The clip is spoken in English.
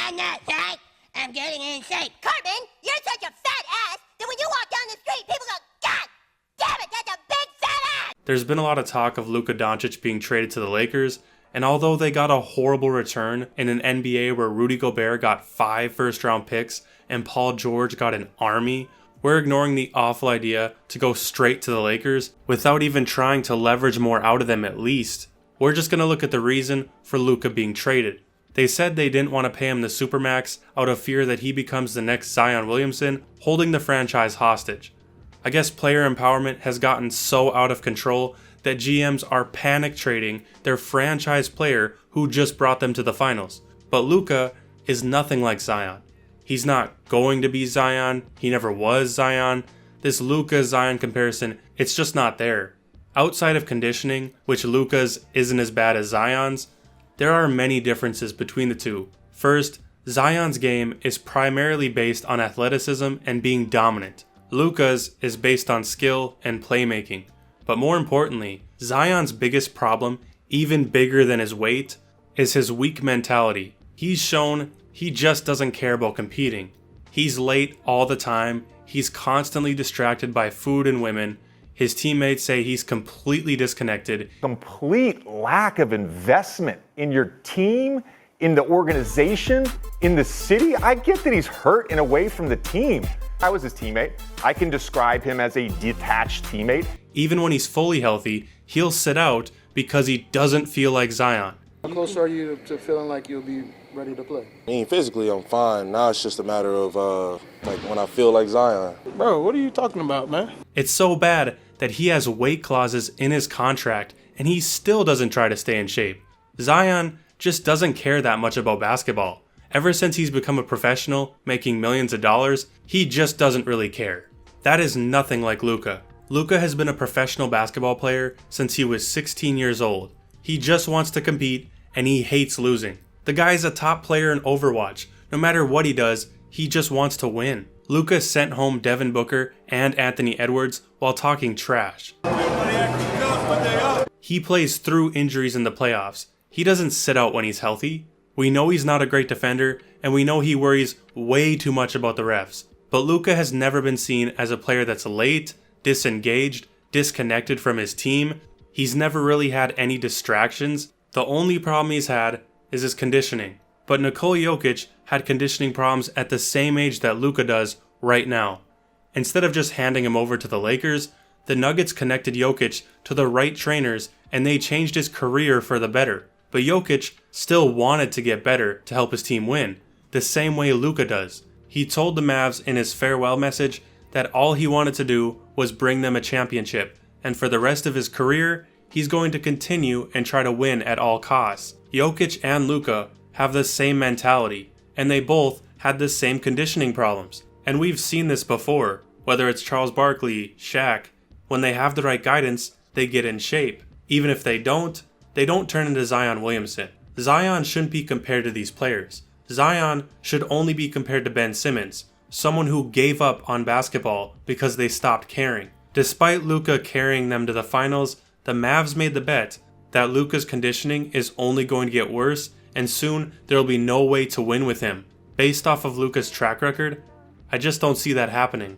I'm not fat. I'm getting in shape. Cartman, you're such a fat ass that when you walk down the street, people go, God damn it, that's a big fat ass! There's been a lot of talk of Luka Doncic being traded to the Lakers, and although they got a horrible return in an NBA where Rudy Gobert got 5 first-round picks and Paul George got an army, we're ignoring the awful idea to go straight to the Lakers without even trying to leverage more out of them at least. We're just going to look at the reason for Luka being traded. They said they didn't want to pay him the supermax out of fear that he becomes the next Zion Williamson, holding the franchise hostage. I guess player empowerment has gotten so out of control that GMs are panic trading their franchise player who just brought them to the finals. But Luka is nothing like Zion. He's not going to be Zion. He never was Zion. This Luka-Zion comparison, it's just not there. Outside of conditioning, which Luka's isn't as bad as Zion's, there are many differences between the two. First, Zion's game is primarily based on athleticism and being dominant. Luka's is based on skill and playmaking. But more importantly, Zion's biggest problem, even bigger than his weight, is his weak mentality. He's shown he just doesn't care about competing. He's late all the time, he's constantly distracted by food and women, his teammates say he's completely disconnected. Complete lack of investment in your team, in the organization, in the city. I get that he's hurt and away from the team. I was his teammate. I can describe him as a detached teammate. Even when he's fully healthy, he'll sit out because he doesn't feel like Zion. How close are you to feeling like you'll be ready to play? I mean, physically, I'm fine. Now it's just a matter of, like, when I feel like Zion. Bro, what are you talking about, man? It's so bad that he has weight clauses in his contract and he still doesn't try to stay in shape. Zion just doesn't care that much about basketball. Ever since he's become a professional, making millions of dollars, he just doesn't really care. That is nothing like Luka. Luka has been a professional basketball player since he was 16 years old. He just wants to compete and he hates losing. The guy's a top player in Overwatch. No matter what he does, he just wants to win. Luka sent home Devin Booker and Anthony Edwards while talking trash. He plays through injuries in the playoffs. He doesn't sit out when he's healthy. We know he's not a great defender, and we know he worries way too much about the refs. But Luka has never been seen as a player that's late, disengaged, disconnected from his team. He's never really had any distractions. The only problem he's had is his conditioning. But Nikola Jokic had conditioning problems at the same age that Luka does right now. Instead of just handing him over to the Lakers, the Nuggets connected Jokic to the right trainers and they changed his career for the better. But Jokic still wanted to get better to help his team win, the same way Luka does. He told the Mavs in his farewell message that all he wanted to do was bring them a championship, and for the rest of his career, he's going to continue and try to win at all costs. Jokic and Luka have the same mentality, and they both had the same conditioning problems. And we've seen this before, whether it's Charles Barkley, Shaq. When they have the right guidance, they get in shape. Even if they don't turn into Zion Williamson. Zion shouldn't be compared to these players. Zion should only be compared to Ben Simmons, someone who gave up on basketball because they stopped caring. Despite Luka carrying them to the finals, the Mavs made the bet that Luka's conditioning is only going to get worse and soon there will be no way to win with him. Based off of Luka's track record, I just don't see that happening.